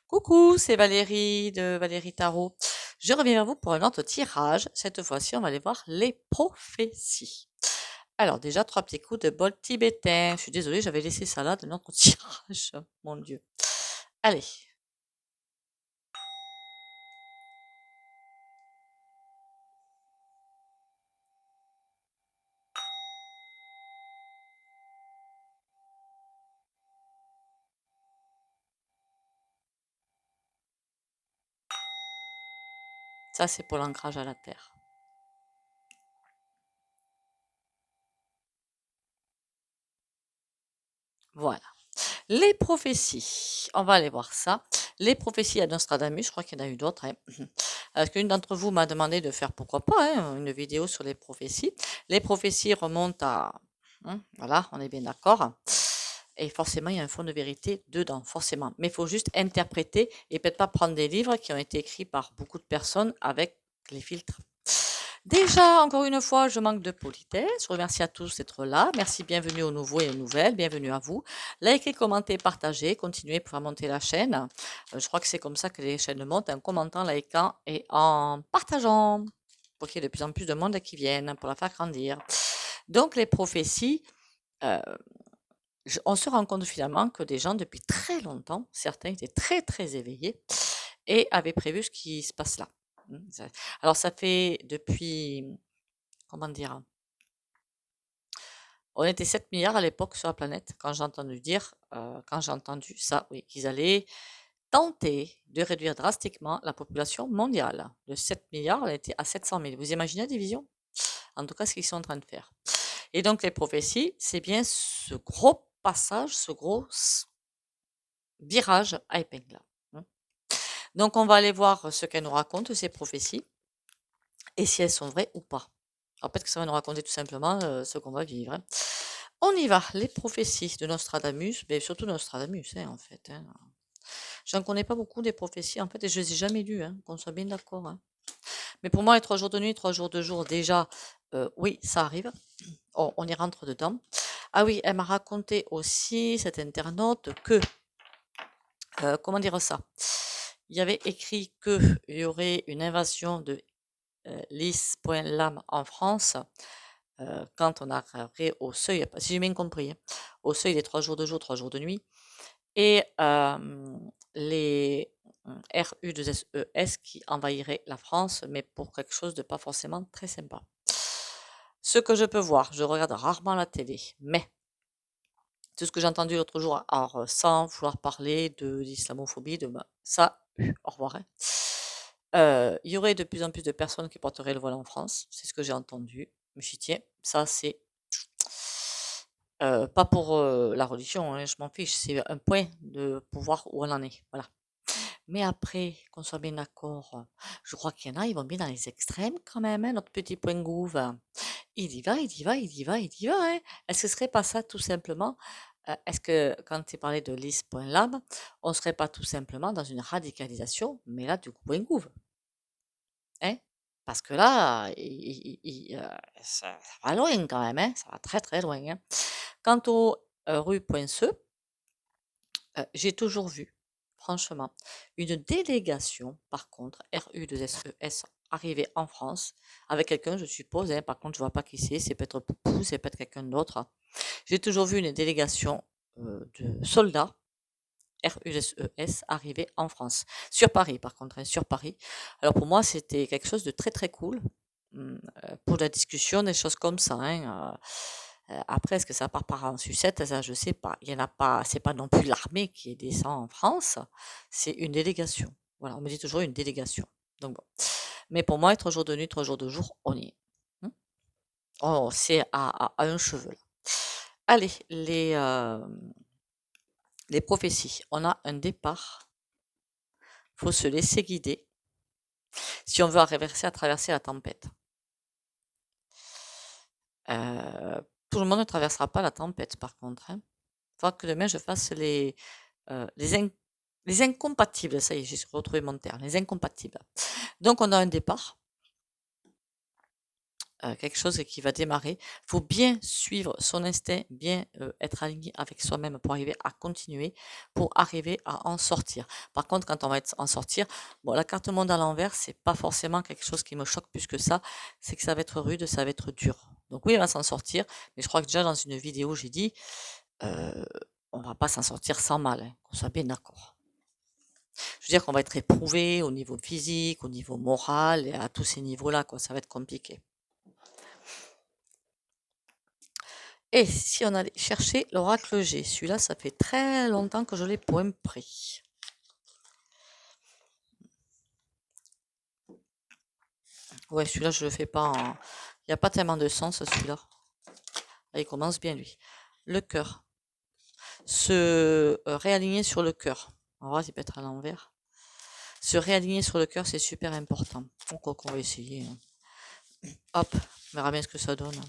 Coucou, c'est Valérie de Valérie Tarot. Je reviens vers vous pour un autre tirage. Cette fois-ci, on va aller voir les prophéties. Alors déjà, trois petits coups de bol tibétain. Je suis désolée, j'avais laissé ça là de notre tirage. Mon Dieu. Allez, ça c'est pour l'ancrage à la terre. Voilà. Les prophéties, on va aller voir ça. Les prophéties à Nostradamus, je crois qu'il y en a eu d'autres, hein. Parce qu'une d'entre vous m'a demandé de faire, pourquoi pas, hein, une vidéo sur les prophéties. Les prophéties remontent à... voilà, on est bien d'accord. Et forcément, il y a un fond de vérité dedans, forcément. Mais il faut juste interpréter et peut-être pas prendre des livres qui ont été écrits par beaucoup de personnes avec les filtres. Déjà, encore une fois, je manque de politesse. Je remercie à tous d'être là. Merci, bienvenue aux nouveaux et aux nouvelles. Bienvenue à vous. Likez, commentez, partagez. Continuez pour faire monter la chaîne. Je crois que c'est comme ça que les chaînes montent, en commentant, likant et en partageant. Pour qu'il y ait de plus en plus de monde qui viennent, pour la faire grandir. Donc, les prophéties, euh, on se rend compte finalement que des gens, depuis très longtemps, certains étaient très, très éveillés et avaient prévu ce qui se passe là. Alors, ça fait depuis, comment dire, on était 7 milliards à l'époque sur la planète quand j'ai entendu dire, quand j'ai entendu ça, oui, qu'ils allaient tenter de réduire drastiquement la population mondiale. De 7 milliards, elle était à 700 000. Vous imaginez la division? En tout cas, ce qu'ils sont en train de faire. Et donc, les prophéties, c'est bien ce gros passage, ce gros virage à épingle. Donc, on va aller voir ce qu'elles nous racontent, ces prophéties, et si elles sont vraies ou pas. Alors, peut-être que ça va nous raconter tout simplement ce qu'on va vivre. On y va, les prophéties de Nostradamus, mais surtout Nostradamus, hein, en fait. Hein. J'en connais pas beaucoup des prophéties, en fait, et je les ai jamais lues, hein, qu'on soit bien d'accord. Hein. Mais pour moi, les 3 jours de nuit, 3 jours de jour, déjà, oui, ça arrive. On y rentre dedans. Ah oui, elle m'a raconté aussi, cette internaute, que, comment dire ça? Il y avait écrit qu'il y aurait une invasion de Lys.lam en France quand on arriverait au seuil, si j'ai bien compris, hein, au seuil des 3 jours de jour, 3 jours de nuit. Et les RU2SES qui envahiraient la France, mais pour quelque chose de pas forcément très sympa. Ce que je peux voir, je regarde rarement la télé, mais tout ce que j'ai entendu l'autre jour, alors sans vouloir parler de l'islamophobie, ça, au revoir. Hein. Il y aurait de plus en plus de personnes qui porteraient le voile en France, c'est ce que j'ai entendu. Je me suis dit, tiens, ça c'est pas pour la religion, hein, je m'en fiche, c'est un point de pouvoir où on en est. Voilà. Mais après, qu'on soit bien d'accord, je crois qu'il y en a, ils vont bien dans les extrêmes quand même, hein, notre petit point gouv. Il y va, il y va, il y va, il y va. Hein. Est-ce que ce serait pas ça tout simplement? Est-ce que quand tu parlais de lys.lab, on ne serait pas tout simplement dans une radicalisation, mais là du coup point gouv, hein? Parce que là, ça va loin quand même, hein? Ça va très très loin. Hein. Quant au rue.ce, j'ai toujours vu, franchement, une délégation, par contre, RU2SES, arriver en France avec quelqu'un, je suppose, hein, par contre, je vois pas qui c'est peut-être Poupou, c'est peut-être quelqu'un d'autre. J'ai toujours vu une délégation de soldats RUSES arriver en France, sur Paris par contre, hein, sur Paris. Alors pour moi, c'était quelque chose de très très cool pour la discussion, des choses comme ça. Hein, après, est-ce que ça part en sucette? Ça, je sais pas. Il y en a pas. C'est pas non plus l'armée qui descend en France. C'est une délégation. Voilà, on me dit toujours une délégation. Donc bon. Mais pour moi, 3 jours de nuit, 3 jours de jour, on y est. Hein. Oh, c'est à un cheveu. Là. Allez, les prophéties. On a un départ. Il faut se laisser guider si on veut à traverser la tempête. Tout le monde ne traversera pas la tempête, par contre. Hein. Il faudra que demain je fasse les incompatibles. Ça y est, j'ai retrouvé mon terme. Les incompatibles. Donc, on a un départ. quelque chose qui va démarrer. Il faut bien suivre son instinct, bien être aligné avec soi-même pour arriver à continuer, pour arriver à en sortir. Par contre, quand on va en sortir, bon, la carte monde à l'envers, c'est pas forcément quelque chose qui me choque plus que ça. C'est que ça va être rude, ça va être dur. Donc oui, on va s'en sortir, mais je crois que déjà dans une vidéo, j'ai dit, on va pas s'en sortir sans mal, hein, qu'on soit bien d'accord. Je veux dire qu'on va être éprouvé au niveau physique, au niveau moral, et à tous ces niveaux-là, quoi. Ça va être compliqué. Et si on allait chercher l'oracle G, celui-là, ça fait très longtemps que je l'ai point pris. Ouais, celui-là, je le fais pas en... Il n'y a pas tellement de sens, celui-là. Ah, il commence bien, lui. Le cœur. Se réaligner sur le cœur. On va voir s'il peut être à l'envers. Se réaligner sur le cœur, c'est super important. Donc, on va essayer. Hop, on verra bien ce que ça donne.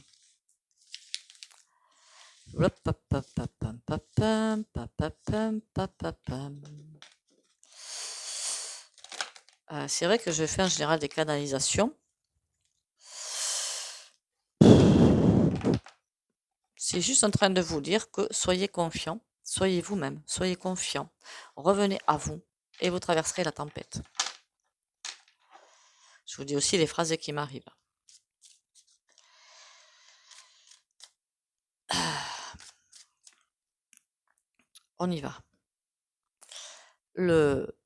C'est vrai que je fais en général des canalisations. C'est juste en train de vous dire que soyez confiants, soyez vous-même, soyez confiants. Revenez à vous et vous traverserez la tempête. Je vous dis aussi les phrases qui m'arrivent. On y va.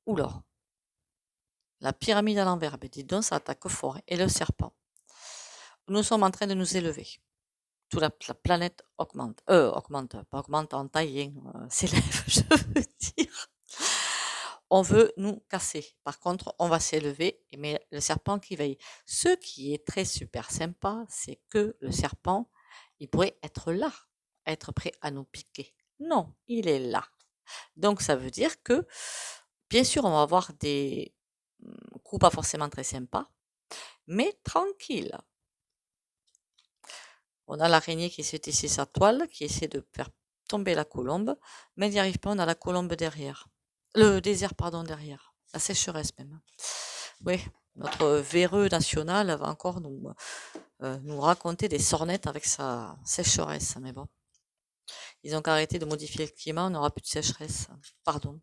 Oula. La pyramide à l'envers, dis donc, ça attaque fort. Et le serpent. Nous sommes en train de nous élever. Toute la planète augmente. Pas augmente en taille, s'élève, je veux dire. On veut nous casser. Par contre, on va s'élever, mais le serpent qui veille. Ce qui est très super sympa, c'est que le serpent, il pourrait être là, être prêt à nous piquer. Non, il est là. Donc, ça veut dire que, bien sûr, on va avoir des coups pas forcément très sympas, mais tranquille. On a l'araignée qui essaie de tisser sa toile, qui essaie de faire tomber la colombe, mais il n'y arrive pas, on a la colombe derrière. Le désert, pardon, derrière. La sécheresse même. Oui, notre véreux national va encore nous raconter des sornettes avec sa sécheresse, mais bon. Ils ont qu'à arrêter de modifier le climat, on n'aura plus de sécheresse. Pardon.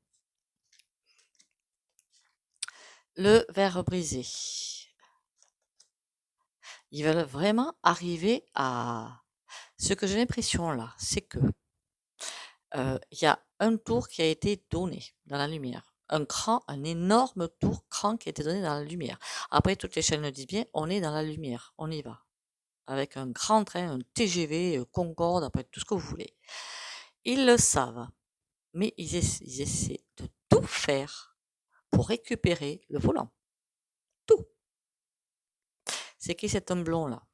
Le verre brisé. Ils veulent vraiment arriver à... Ce que j'ai l'impression là, c'est que il y a un tour qui a été donné dans la lumière. Un énorme cran qui a été donné dans la lumière. Après, toutes les chaînes le disent bien, on est dans la lumière, on y va. Avec un grand train, un TGV, Concorde, après tout ce que vous voulez. Ils le savent, mais ils essaient de tout faire pour récupérer le volant. Tout. C'est qui cet homme blond là?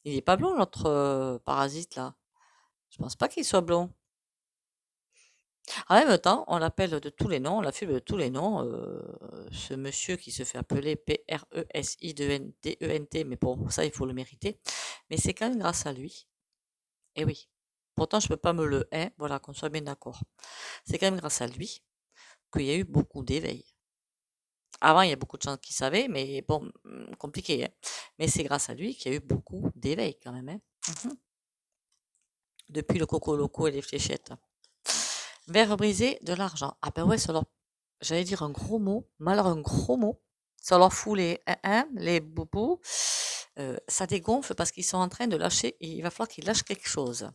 Il est pas blond, notre parasite là. Je pense pas qu'il soit blond. En même temps, on l'appelle de tous les noms, on l'affule de tous les noms, ce monsieur qui se fait appeler P-R-E-S-I-D-E-N-T, mais bon, ça, il faut le mériter. Mais c'est quand même grâce à lui. Et oui. Pourtant, je peux pas me le voilà, qu'on soit bien d'accord. C'est quand même grâce à lui qu'il y a eu beaucoup d'éveil. Avant, il y a beaucoup de gens qui savaient, mais bon, compliqué, hein. Mais c'est grâce à lui qu'il y a eu beaucoup d'éveil quand même, hein. Depuis le coco loco et les fléchettes. Verre brisé, de l'argent. Ah ben ouais, j'allais dire un gros mot, mais alors un gros mot, ça leur fout les boubous, ça dégonfle parce qu'ils sont en train de lâcher, il va falloir qu'ils lâchent quelque chose.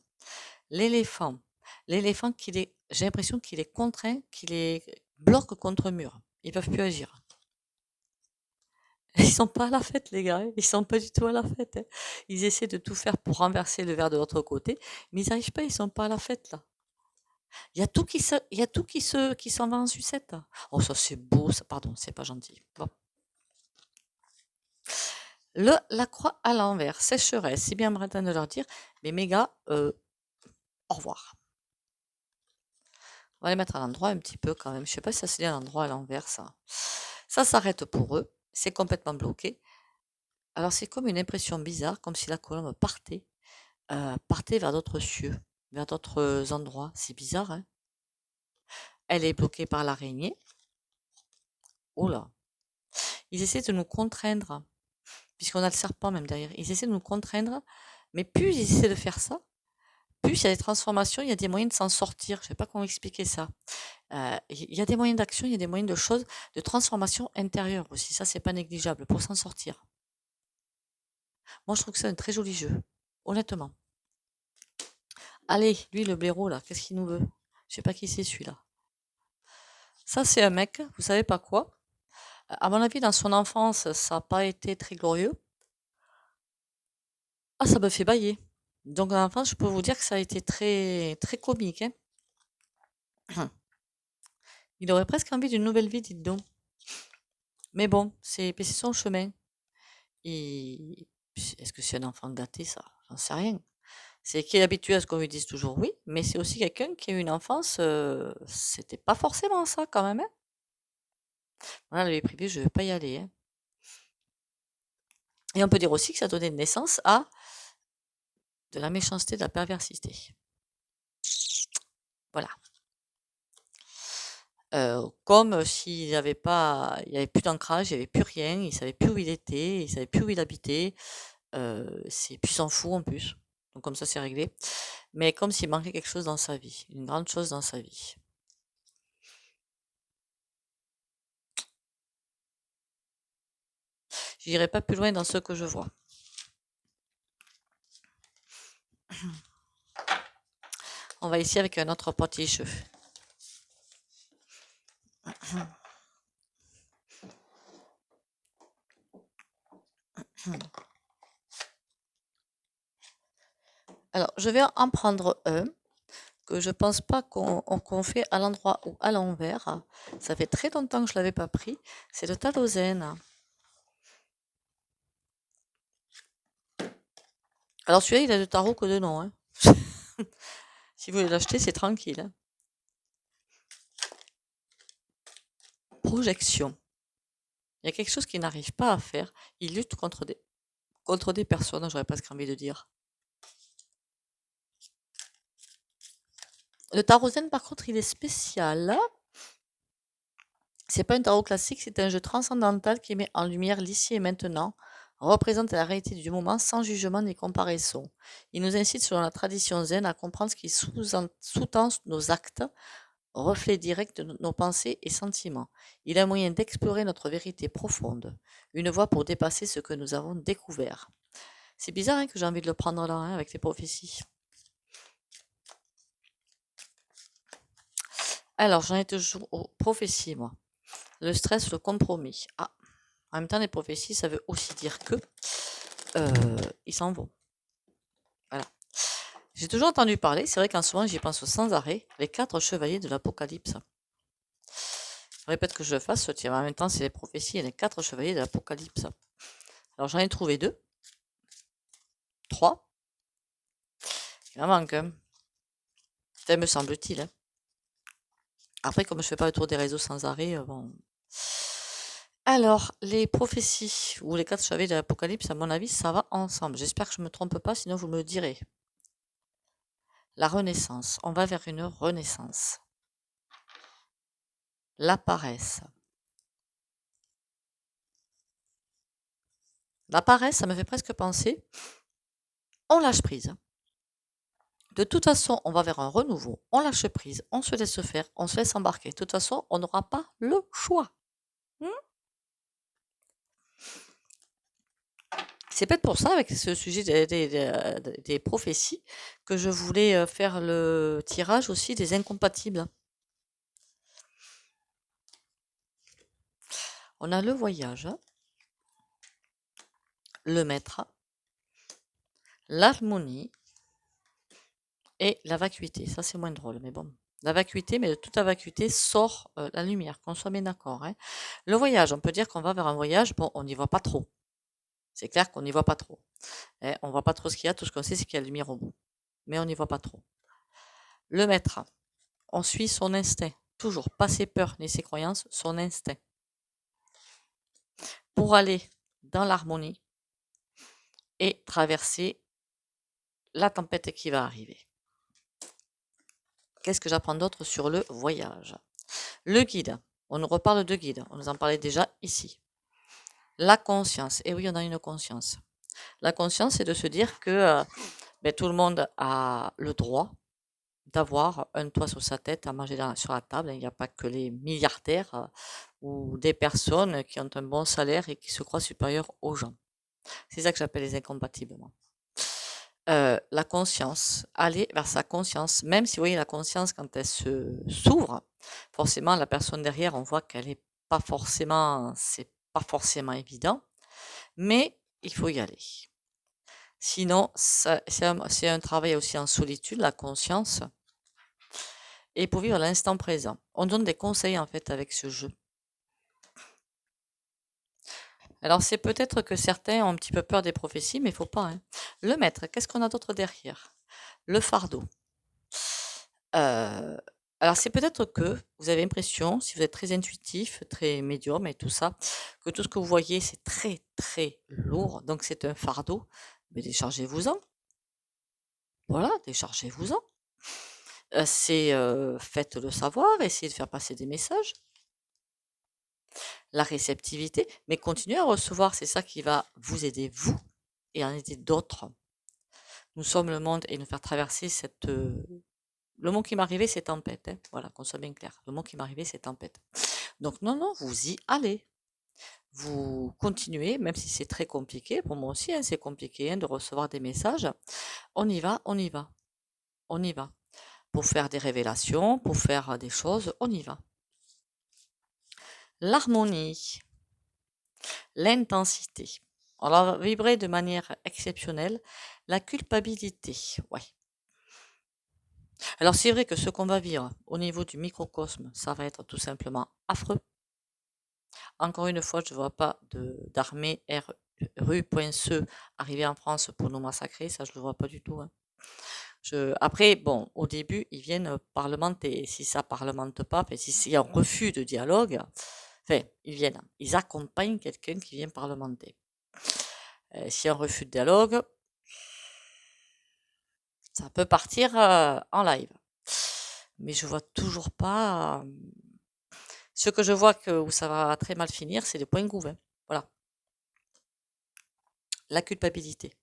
L'éléphant, l'éléphant j'ai l'impression qu'il est contraint, qu'il les bloque contre un mur. Ils peuvent plus agir. Ils sont pas à la fête, les gars, hein. Ils sont pas du tout à la fête, hein. Ils essaient de tout faire pour renverser le verre de l'autre côté, mais ils n'arrivent pas, ils sont pas à la fête, là. Il y a tout qui s'en va en sucette. Oh, ça c'est beau, ça, pardon, c'est pas gentil. Bon. La croix à l'envers, sécheresse, c'est bien Breton de leur dire, mais mes gars, au revoir. On va les mettre à l'endroit un petit peu quand même. Je sais pas si ça se dit à l'endroit à l'envers, ça. Ça s'arrête pour eux, c'est complètement bloqué. Alors c'est comme une impression bizarre, comme si la colombe partait vers d'autres cieux, vers d'autres endroits. C'est bizarre, hein. Elle est bloquée par l'araignée. Oh là. Ils essaient de nous contraindre puisqu'on a le serpent même derrière. Ils essaient de nous contraindre, mais plus ils essaient de faire ça, plus il y a des transformations, il y a des moyens de s'en sortir. Je ne sais pas comment expliquer ça. Il y a des moyens d'action, il y a des moyens de choses, de transformation intérieure aussi. Ça, c'est pas négligeable pour s'en sortir. Moi, je trouve que c'est un très joli jeu, honnêtement. Allez, lui, le blaireau, là, qu'est-ce qu'il nous veut? Je sais pas qui c'est celui-là. Ça, c'est un mec, vous savez pas quoi. À mon avis, dans son enfance, ça n'a pas été très glorieux. Ah, ça me fait bailler. Donc, en enfance, je peux vous dire que ça a été très, très comique, hein. Il aurait presque envie d'une nouvelle vie, dites donc. Mais bon, c'est son chemin. Et est-ce que c'est un enfant gâté, ça? J'en sais rien. C'est qui est habitué à ce qu'on lui dise toujours oui, mais c'est aussi quelqu'un qui a eu une enfance, c'était pas forcément ça quand même, hein. Voilà, la vie privée, je vais pas y aller, hein. Et on peut dire aussi que ça a donné naissance à de la méchanceté, de la perversité. Voilà. Comme s'il n'y avait pas, il y avait plus d'ancrage, il n'y avait plus rien, il savait plus où il était, il savait plus où il habitait. C'est puis il s'en fout en plus. Donc comme ça, c'est réglé. Mais comme s'il manquait quelque chose dans sa vie, une grande chose dans sa vie. Je n'irai pas plus loin dans ce que je vois. On va ici avec un autre petit jeu. Alors, je vais en prendre un que je pense pas qu'on fait à l'endroit ou à l'envers. Ça fait très longtemps que je l'avais pas pris. C'est le Talozène. Alors celui-là, il a de tarot que de nom, hein. Si vous voulez l'acheter, c'est tranquille, hein. Projection. Il y a quelque chose qu'il n'arrive pas à faire. Il lutte contre des personnes, j'aurais presque envie de dire. Le tarot zen, par contre, il est spécial. C'est pas un tarot classique, c'est un jeu transcendantal qui met en lumière l'ici et maintenant, représente la réalité du moment sans jugement ni comparaison. Il nous incite, selon la tradition zen, à comprendre ce qui sous-tend nos actes, reflet direct de nos pensées et sentiments. Il est un moyen d'explorer notre vérité profonde, une voie pour dépasser ce que nous avons découvert. C'est bizarre, hein, que j'ai envie de le prendre là, hein, avec les prophéties. Alors, j'en ai toujours aux prophéties, moi. Le stress, le compromis. Ah, en même temps, les prophéties, ça veut aussi dire que ils s'en vont. Voilà. J'ai toujours entendu parler, c'est vrai qu'en ce moment, j'y pense sans arrêt, les 4 chevaliers de l'Apocalypse. Je répète que je le fasse, tiens, en même temps, c'est les prophéties et les 4 chevaliers de l'Apocalypse. Alors, j'en ai trouvé 2. 3. Il en manque un. Ça me semble-t-il, hein. Après, comme je fais pas le tour des réseaux sans arrêt, bon. Alors, les prophéties ou les 4 chevaliers de l'Apocalypse, à mon avis, ça va ensemble. J'espère que je ne me trompe pas, sinon vous me le direz. La renaissance. On va vers une renaissance. La paresse. La paresse, ça me fait presque penser, on lâche prise. De toute façon, on va vers un renouveau, on lâche prise, on se laisse faire, on se laisse embarquer. De toute façon, on n'aura pas le choix. C'est peut-être pour ça, avec ce sujet des prophéties, que je voulais faire le tirage aussi des incompatibles. On a le voyage, le maître, l'harmonie et la vacuité. Ça, c'est moins drôle, mais bon. La vacuité, mais de toute la vacuité sort la lumière, qu'on soit bien d'accord, hein. Le voyage, on peut dire qu'on va vers un voyage, bon, on n'y voit pas trop. C'est clair qu'on n'y voit pas trop. On ne voit pas trop ce qu'il y a, tout ce qu'on sait, c'est qu'il y a la lumière au bout. Mais on n'y voit pas trop. Le maître, on suit son instinct. Toujours, pas ses peurs ni ses croyances, son instinct. Pour aller dans l'harmonie et traverser la tempête qui va arriver. Qu'est-ce que j'apprends d'autre sur le voyage? Le guide. On nous reparle de guide. On nous en parlait déjà ici. La conscience. Et oui, on a une conscience. La conscience, c'est de se dire que tout le monde a le droit d'avoir un toit sur sa tête, à manger sur la table. Il n'y a pas que les milliardaires ou des personnes qui ont un bon salaire et qui se croient supérieurs aux gens. C'est ça que j'appelle les incompatibles, moi. La conscience, aller vers sa conscience, même si vous voyez la conscience quand elle s'ouvre, forcément la personne derrière, on voit qu'elle est pas forcément, c'est pas forcément évident, mais il faut y aller. Sinon, c'est un travail aussi en solitude, la conscience, et pour vivre l'instant présent. On donne des conseils en fait avec ce jeu. Alors c'est peut-être que certains ont un petit peu peur des prophéties, mais il faut pas, hein. Le maître, qu'est-ce qu'on a d'autre derrière? Le fardeau. Euh, alors c'est peut-être que vous avez l'impression, si vous êtes très intuitif, très médium et tout ça, que tout ce que vous voyez c'est très très lourd, donc c'est un fardeau. Mais déchargez-vous-en. Voilà, déchargez-vous-en. Faites-le savoir, essayez de faire passer des messages. La réceptivité, mais continuez à recevoir, c'est ça qui va vous aider, vous, et en aider d'autres. Nous sommes le monde et nous faire traverser cette... Le mot qui m'arrivait, c'est tempête. Hein. Voilà, qu'on soit bien clair. Le mot qui m'arrivait, c'est tempête. Donc non, non, vous y allez. Vous continuez, même si c'est très compliqué. Pour moi aussi, hein, c'est compliqué hein, de recevoir des messages. On y va, on y va. On y va. Pour faire des révélations, pour faire des choses, on y va. L'harmonie, l'intensité. On va vibrer de manière exceptionnelle. La culpabilité, ouais. Alors c'est vrai que ce qu'on va vivre au niveau du microcosme, ça va être tout simplement affreux. Encore une fois, je ne vois pas d'armée rue.ce arriver en France pour nous massacrer, ça je le vois pas du tout. Hein. Après, bon, au début, ils viennent parlementer. Et si ça parlemente pas, s'il y a un refus de dialogue, enfin, ils accompagnent quelqu'un qui vient parlementer. S'il y a un refus de dialogue, ça peut partir en live. Mais je vois toujours pas. Ce que je vois où ça va très mal finir, c'est les points gouverts. Hein. Voilà. La culpabilité.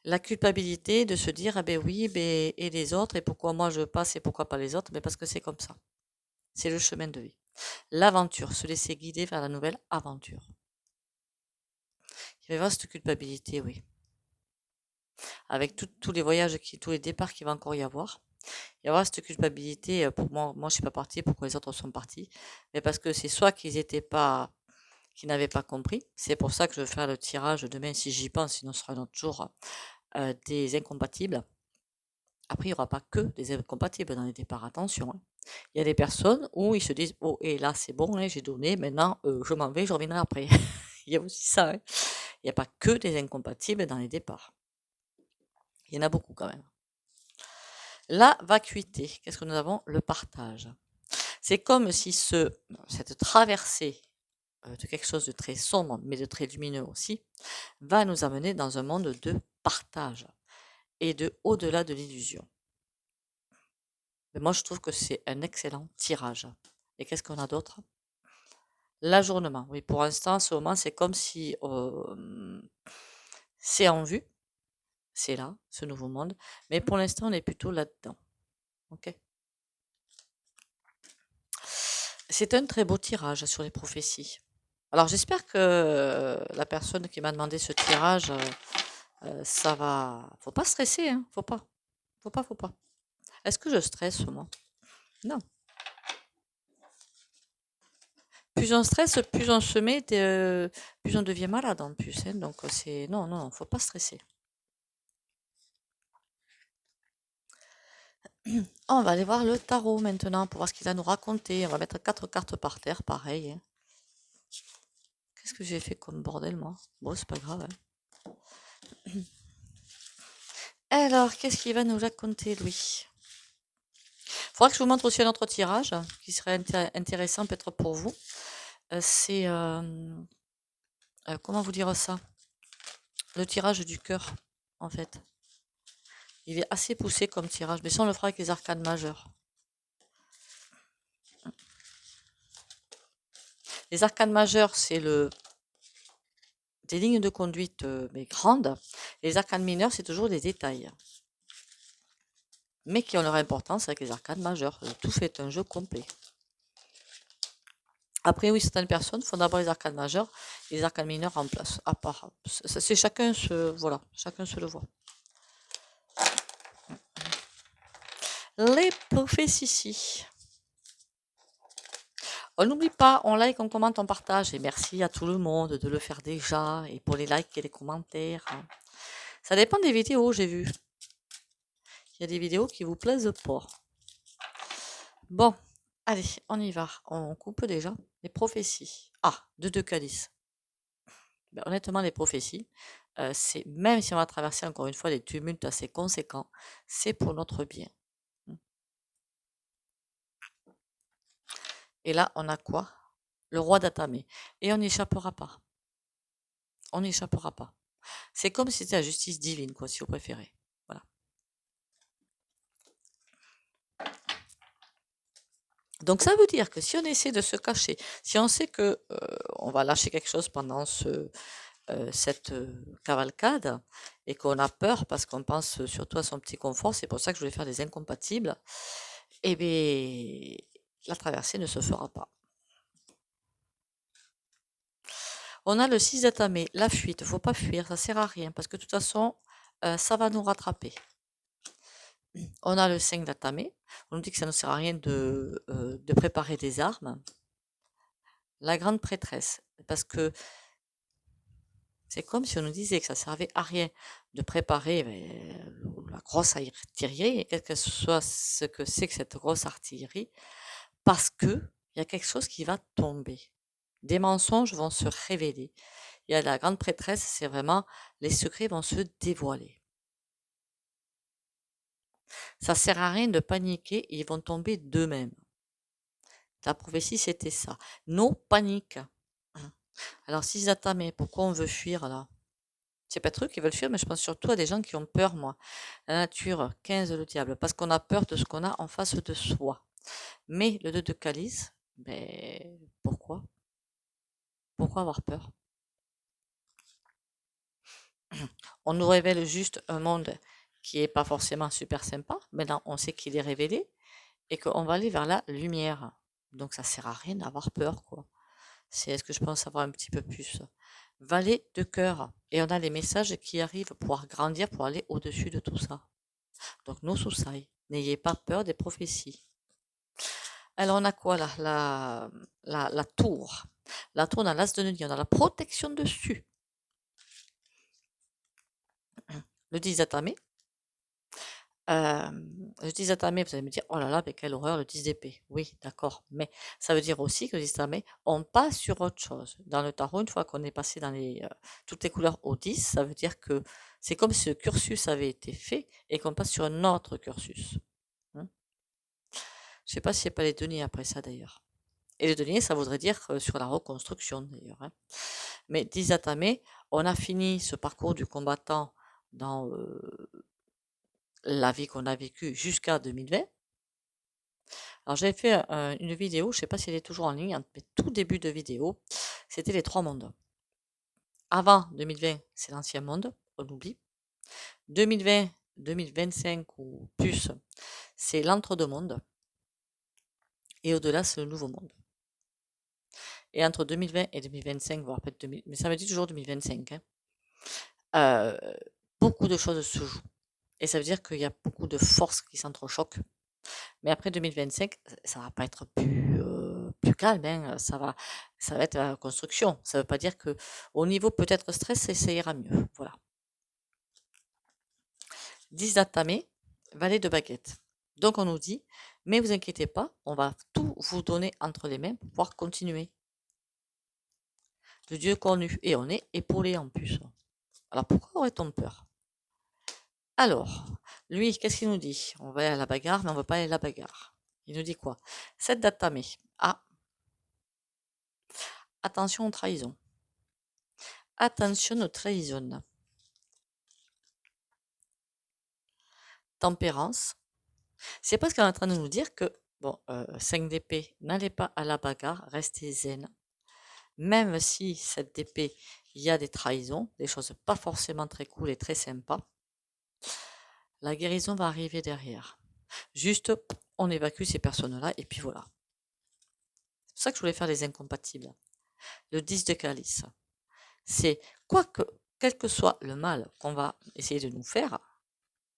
La culpabilité de se dire, ah ben oui, ben, et les autres, et pourquoi moi je passe et pourquoi pas les autres? Mais parce que c'est comme ça. C'est le chemin de vie. L'aventure, se laisser guider vers la nouvelle aventure. Il va y avoir cette culpabilité, oui. Avec tous les voyages, tous les départs qu'il va encore y avoir. Il va y avoir cette culpabilité, pour moi je ne suis pas partie, pourquoi les autres sont partis? Mais parce que c'est soit qu'ils n'avaient pas compris. C'est pour ça que je vais faire le tirage demain si j'y pense, sinon ce sera un autre jour, des incompatibles. Après, il n'y aura pas que des incompatibles dans les départs, attention. Hein. Il y a des personnes où ils se disent, oh, et là c'est bon, hein, j'ai donné, maintenant je m'en vais, je reviendrai après. Il y a aussi ça. Hein. Il n'y a pas que des incompatibles dans les départs. Il y en a beaucoup quand même. La vacuité, qu'est-ce que nous avons? Le partage. C'est comme si cette traversée de quelque chose de très sombre, mais de très lumineux aussi, va nous amener dans un monde de partage et de au-delà de l'illusion. Mais moi, je trouve que c'est un excellent tirage. Et qu'est-ce qu'on a d'autre? L'ajournement. Oui, pour l'instant, ce moment, c'est comme si c'est en vue, c'est là, ce nouveau monde, mais pour l'instant, on est plutôt là-dedans. Ok. C'est un très beau tirage sur les prophéties. Alors, j'espère que la personne qui m'a demandé ce tirage, ça va. Faut pas stresser, hein. Faut pas. Faut pas, faut pas. Est-ce que je stresse, moi? Non. Plus on stresse, plus on se met, plus on devient malade en plus. Hein. Donc, c'est. Non, non, faut pas stresser. On va aller voir le tarot maintenant pour voir ce qu'il a à nous raconter. On va mettre 4 cartes par terre, pareil. Hein. Qu'est-ce que j'ai fait comme bordel, moi? Bon, c'est pas grave. Hein. Alors, qu'est-ce qu'il va nous raconter, lui? Il faudra que je vous montre aussi un autre tirage qui serait intéressant peut-être pour vous. C'est... comment vous dire ça? Le tirage du cœur, en fait. Il est assez poussé comme tirage, mais ça, on le fera avec les arcanes majeures. Les arcanes majeures, c'est le des lignes de conduite mais grandes. Les arcades mineures, c'est toujours des détails, mais qui ont leur importance avec les arcades majeures. Le tout fait un jeu complet. Après, oui, certaines personnes font d'abord les arcades majeures et les arcades mineures en place. À part, c'est chacun voilà, chacun se le voit. Les prophéties. On n'oublie pas, on like, on commente, on partage. Et merci à tout le monde de le faire déjà. Et pour les likes et les commentaires. Ça dépend des vidéos, j'ai vu. Il y a des vidéos qui vous plaisent pas. Bon, allez, on y va. On coupe déjà. Les prophéties. Ah, de Calice. Ben, honnêtement, les prophéties, c'est même si on va traverser encore une fois des tumultes assez conséquents, c'est pour notre bien. Et là, on a quoi? Le roi d'Atamé. Et on n'y échappera pas. On n'y échappera pas. C'est comme si c'était la justice divine, quoi, si vous préférez. Voilà. Donc ça veut dire que si on essaie de se cacher, si on sait que on va lâcher quelque chose pendant cette cavalcade et qu'on a peur parce qu'on pense surtout à son petit confort, c'est pour ça que je voulais faire des incompatibles, eh bien, la traversée ne se fera pas. On a le 6 d'Atamé, la fuite, il ne faut pas fuir, ça sert à rien parce que de toute façon, ça va nous rattraper. On a le 5 d'Atamé, on nous dit que ça ne sert à rien de préparer des armes. La grande prêtresse, parce que c'est comme si on nous disait que ça servait à rien de préparer la grosse artillerie, quel que soit ce que c'est que cette grosse artillerie, parce que il y a quelque chose qui va tomber. Des mensonges vont se révéler. Il y a la grande prêtresse, c'est vraiment les secrets vont se dévoiler. Ça sert à rien de paniquer, ils vont tomber d'eux-mêmes. La prophétie, c'était ça. Non panique. Alors, s'ils attendent, mais pourquoi on veut fuir là? C'est pas eux qui veulent fuir, mais je pense surtout à des gens qui ont peur, moi. La nature, 15 le diable, parce qu'on a peur de ce qu'on a en face de soi. Mais le 2 de calice, ben, pourquoi? Pourquoi avoir peur? On nous révèle juste un monde qui est pas forcément super sympa. Maintenant, on sait qu'il est révélé et qu'on va aller vers la lumière. Donc, ça sert à rien d'avoir peur, quoi. C'est ce que je pense savoir un petit peu plus. Valet de cœur. Et on a les messages qui arrivent pour pouvoir grandir, pour aller au-dessus de tout ça. Donc, nos soussailles. N'ayez pas peur des prophéties. Alors, on a quoi là? La tour. La tour, on a l'as de nuit, on a la protection dessus. Le 10 d'Atamé. Le 10 d'Atamé, vous allez me dire, oh là là, mais quelle horreur, le 10 d'épée. Oui, d'accord. Mais ça veut dire aussi que le 10 d'Atamé, on passe sur autre chose. Dans le tarot, une fois qu'on est passé dans toutes les couleurs au 10, ça veut dire que c'est comme si le cursus avait été fait et qu'on passe sur un autre cursus. Hein. Je sais pas s'il n'y a pas les deniers après ça d'ailleurs. Et les deniers, ça voudrait dire sur la reconstruction d'ailleurs. Hein. Mais 10 Atamé, on a fini ce parcours du combattant dans la vie qu'on a vécue jusqu'à 2020. Alors j'avais fait une vidéo, je ne sais pas si elle est toujours en ligne, mais tout début de vidéo, c'était les 3 mondes. Avant 2020, c'est l'ancien monde, on oublie. 2020, 2025 ou plus, c'est l'entre-deux-mondes. Et au-delà, c'est le nouveau monde. Et entre 2020 et 2025, voire peut-être 2000, mais ça me dit toujours 2025, hein, beaucoup de choses se jouent. Et ça veut dire qu'il y a beaucoup de forces qui s'entrechoquent. Mais après 2025, ça va pas être plus calme, hein, ça va être la construction. Ça veut pas dire que au niveau peut-être stress, ça ira mieux. Voilà. 10 d'Atamé, valet de baguette. Donc on nous dit, mais vous inquiétez pas, on va tout vous donner entre les mains pour pouvoir continuer. Le Dieu connu. Et on est épaulé en plus. Alors pourquoi aurait-on peur? Alors, lui, qu'est-ce qu'il nous dit? On va aller à la bagarre, mais on ne veut pas aller à la bagarre. Il nous dit quoi? 7 d'Atamé. Ah, attention aux trahisons. Attention aux trahisons. Tempérance. C'est parce qu'on est en train de nous dire que, bon, 5 d'épée, n'allez pas à la bagarre, restez zen. Même si cette épée il y a des trahisons, des choses pas forcément très cool et très sympas, la guérison va arriver derrière. Juste, on évacue ces personnes-là et puis voilà. C'est pour ça que je voulais faire les incompatibles. Le 10 de calice. C'est quel que soit le mal qu'on va essayer de nous faire,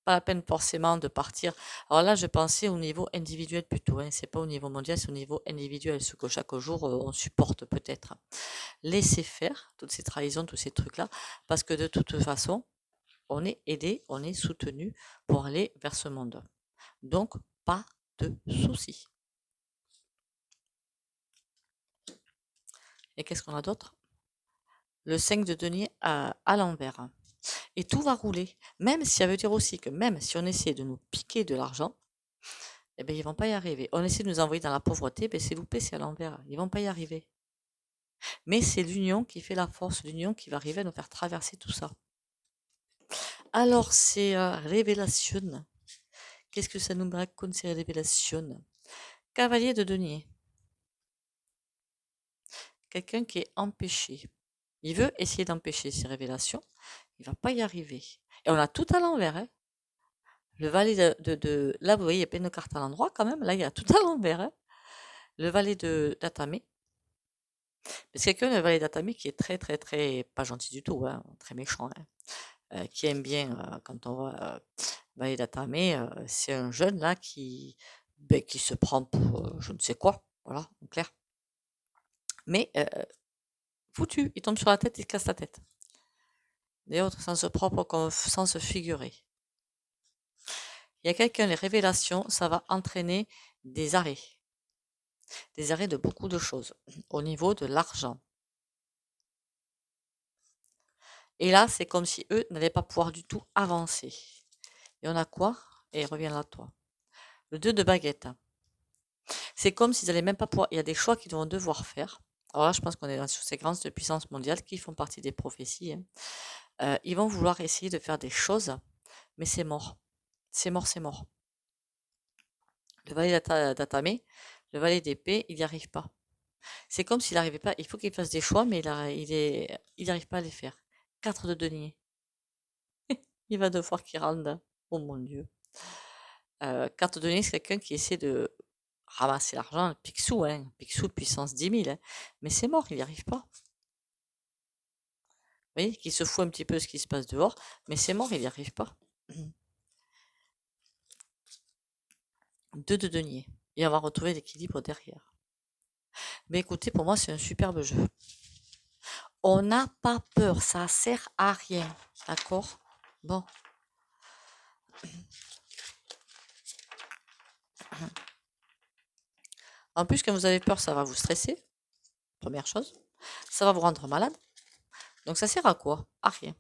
pas la peine forcément de partir. Alors là, je pensais au niveau individuel plutôt, hein. C'est pas au niveau mondial, c'est au niveau individuel, ce que chaque jour on supporte peut-être. Laissez faire toutes ces trahisons, tous ces trucs-là, parce que de toute façon, on est aidé, on est soutenu pour aller vers ce monde. Donc, pas de soucis. Et qu'est-ce qu'on a d'autre? Le 5 de denier à l'envers. Et tout va rouler. Même si ça veut dire aussi que même si on essaie de nous piquer de l'argent, eh bien, ils vont pas y arriver. On essaie de nous envoyer dans la pauvreté, ben c'est loupé, c'est à l'envers. Ils vont pas y arriver. Mais c'est l'union qui fait la force, l'union qui va arriver à nous faire traverser tout ça. Alors, c'est révélation. Qu'est-ce que ça nous raconte, ces révélations? Cavalier de denier. Quelqu'un qui est empêché. Il veut essayer d'empêcher ces révélations. Il va pas y arriver. Et on a tout à l'envers, hein. Le valet là, vous voyez, il y a plein de cartes à l'endroit quand même. Là, il y a tout à l'envers, hein. Le valet d'Atame. C'est quelqu'un, le valet d'Atame, qui est très, très, très, pas gentil du tout, hein, très méchant, hein, qui aime bien, quand on voit valet d'Atame, c'est un jeune là qui se prend pour je ne sais quoi, voilà, en clair. Mais foutu, il tombe sur la tête, il se casse la tête. D'ailleurs, au sens propre comme sens figuré. Il y a quelqu'un, les révélations, ça va entraîner des arrêts de beaucoup de choses au niveau de l'argent. Et là, c'est comme si eux n'allaient pas pouvoir du tout avancer. Et on a quoi? Et revient là, toi. Le 2 de baguette. C'est comme s'ils n'allaient même pas pouvoir. Il y a des choix qu'ils vont devoir faire. Alors là, je pense qu'on est sur ces grandes puissances mondiales qui font partie des prophéties, hein. Ils vont vouloir essayer de faire des choses, mais c'est mort. C'est mort, c'est mort. Le valet d'Atame, le valet d'épée, il n'y arrive pas. C'est comme s'il n'arrivait pas. Il faut qu'il fasse des choix, mais il n'arrive pas à les faire. 4 de denier. Il va devoir qu'il rende. Oh mon Dieu. 4 de denier, c'est quelqu'un qui essaie de ramasser l'argent, Picsou, hein. Picsou puissance 10 000, hein. Mais c'est mort, il n'y arrive pas. Vous voyez, qui se fout un petit peu de ce qui se passe dehors, mais c'est mort, il n'y arrive pas. 2 de denier. Et on va retrouver l'équilibre derrière. Mais écoutez, pour moi, c'est un superbe jeu. On n'a pas peur, ça sert à rien. D'accord? Bon. En plus, quand vous avez peur, ça va vous stresser. Première chose. Ça va vous rendre malade. Donc ça sert à quoi? À rien.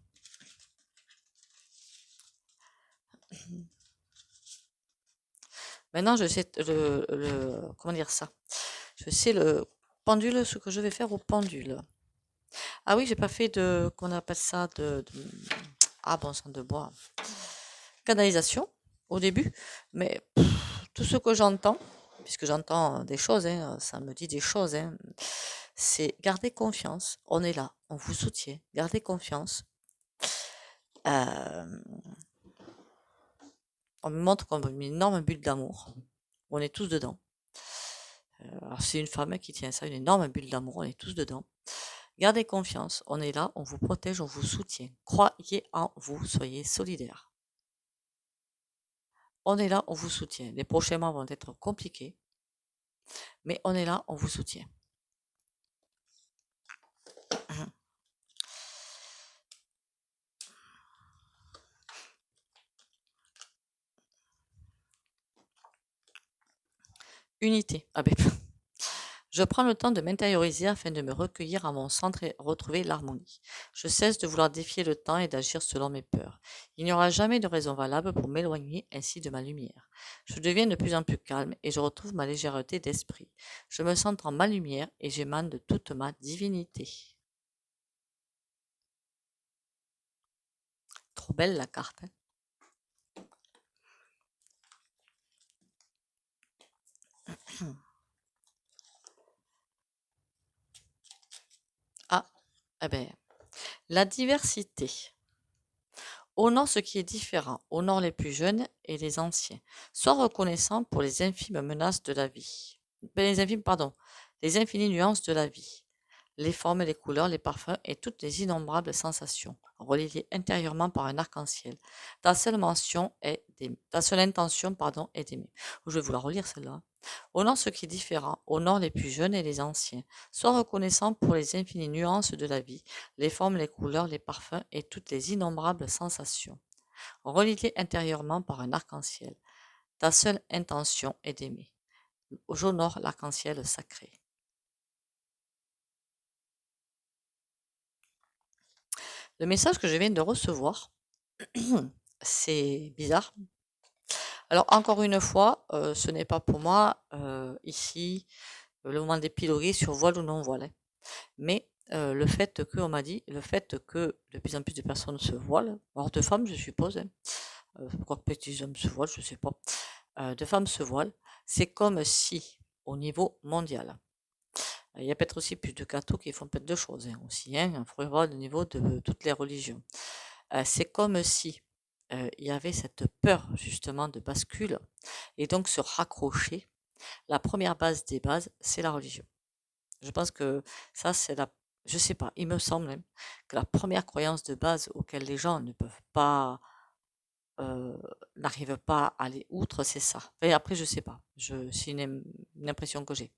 Maintenant, je sais comment dire ça? Je sais le pendule, ce que je vais faire au pendule. Ah oui, j'ai pas fait qu'on appelle ça ah bon sang de bois. Canalisation au début, mais tout ce que j'entends, puisque j'entends des choses, hein, ça me dit des choses, hein, c'est garder confiance. On est là, on vous soutient. Gardez confiance. Euh, on me montre comme une énorme bulle d'amour. On est tous dedans. Alors c'est une femme qui tient ça, une énorme bulle d'amour. On est tous dedans. Gardez confiance. On est là, on vous protège, on vous soutient. Croyez en vous, soyez solidaires. On est là, on vous soutient. Les prochains mois vont être compliqués, mais on est là, on vous soutient. Unité. Ah ben, je prends le temps de m'intérioriser afin de me recueillir à mon centre et retrouver l'harmonie. Je cesse de vouloir défier le temps et d'agir selon mes peurs. Il n'y aura jamais de raison valable pour m'éloigner ainsi de ma lumière. Je deviens de plus en plus calme et je retrouve ma légèreté d'esprit. Je me centre en ma lumière et j'émane de toute ma divinité. Trop belle la carte, hein. Ah, eh ben, La diversité. Honore ce qui est différent, honore les plus jeunes et les anciens. Sois reconnaissant pour les infimes menaces de la vie. Les infimes, pardon, les infinies nuances de la vie. Les formes, les couleurs, les parfums et toutes les innombrables sensations, reliées intérieurement par un arc-en-ciel. Ta seule intention, pardon, est d'aimer. Je vais vous la relire celle-là. Honore ce qui est différent, honore les plus jeunes et les anciens. Sois reconnaissant pour les infinies nuances de la vie, les formes, les couleurs, les parfums et toutes les innombrables sensations, reliées intérieurement par un arc-en-ciel. Ta seule intention est d'aimer. J'honore l'arc-en-ciel sacré. Le message que je viens de recevoir, c'est bizarre. Alors, encore une fois, ce n'est pas pour moi, ici, le moment d'épiloguer sur voile ou non voile, hein. Mais le fait que, on m'a dit, le fait que de plus en plus de personnes se voilent, alors de femmes, je suppose, hein, quoique petits hommes se voilent, je sais pas, de femmes se voilent, c'est comme si, au niveau mondial, il y a peut-être aussi plus de cathos qui font peut-être deux choses, hein, aussi, hein, il faudrait voir le niveau de toutes les religions. C'est comme si il y avait cette peur justement de bascule et donc se raccrocher. La première base des bases, c'est la religion. Je pense que ça, c'est je sais pas, il me semble même que la première croyance de base auquel les gens ne peuvent pas, euh, n'arrivent pas à aller outre, c'est ça. Et après, je sais pas. C'est une impression que j'ai.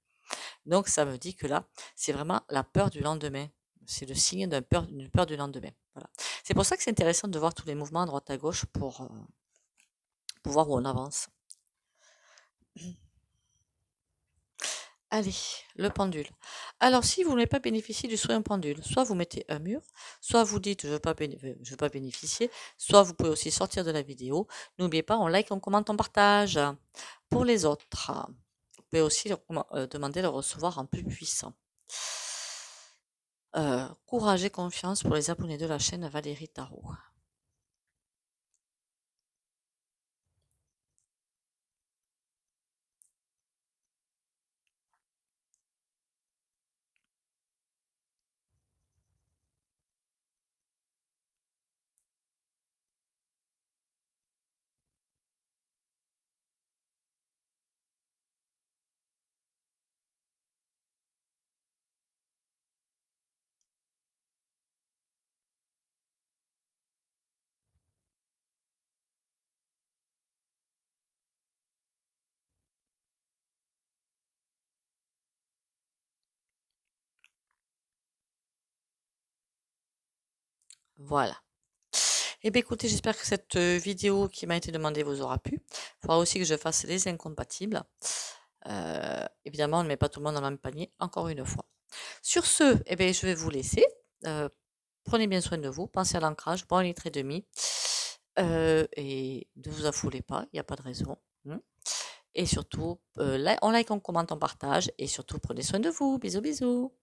Donc, ça me dit que là, c'est vraiment la peur du lendemain. C'est le signe d'une peur du lendemain. Voilà. C'est pour ça que c'est intéressant de voir tous les mouvements à droite à gauche pour voir où on avance. Allez, le pendule. Alors, si vous n'avez pas bénéficié du soin pendule, soit vous mettez un mur, soit vous dites je ne veux pas bénéficier, soit vous pouvez aussi sortir de la vidéo. N'oubliez pas, on like, on commente, on partage. Pour les autres, vous pouvez aussi demander de le recevoir en plus puissant. Courage et confiance pour les abonnés de la chaîne Valérie Tarot. Voilà. Eh bien, écoutez, j'espère que cette vidéo qui m'a été demandée vous aura plu. Il faudra aussi que je fasse les incompatibles. Évidemment, on ne met pas tout le monde dans le même panier, encore une fois. Sur ce, eh bien, je vais vous laisser. Prenez bien soin de vous, pensez à l'ancrage, bon litre et demi. Et ne vous affolez pas, il n'y a pas de raison. Et surtout, on like, on commente, on partage. Et surtout, prenez soin de vous. Bisous, bisous.